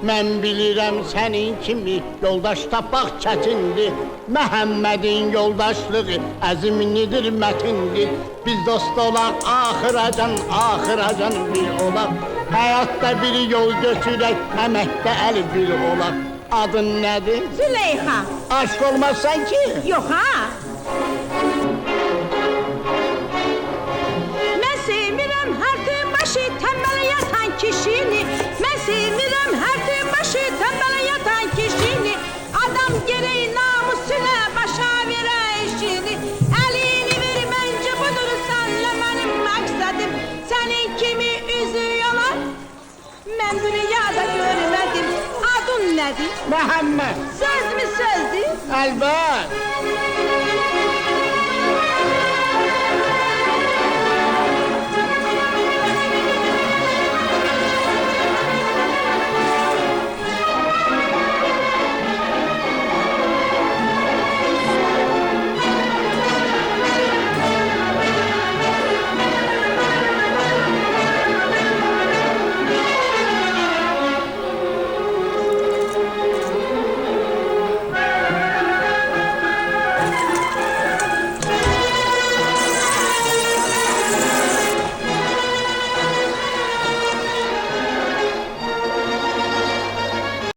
Mən bilirəm sənin kimi yoldaş tapmaq çətindir. Məhəmmədin yoldaşlığı əzimlidir, mətindir. Biz dost olaq, axıracan bir olaq. Həyatda bir yol götürək, əməkdə əl bir olaq. Adın nədir? Züleyxa. Aşk olmazsan ki? Yox ha? Mən sevmirəm hər tüm başı tənbələ yatan kişini. Mən sevmirəm hər tüm başı tənbələ yatan kişini. Adam gerək namusuna başa verə işini. Əlini ver məncə budur sənlə mənim məqsədim. Sənin kimi üzü yalan mən dünyada görmədim. Adın nədir? Məhəmməd. Söz mü sözdür? Əlbət.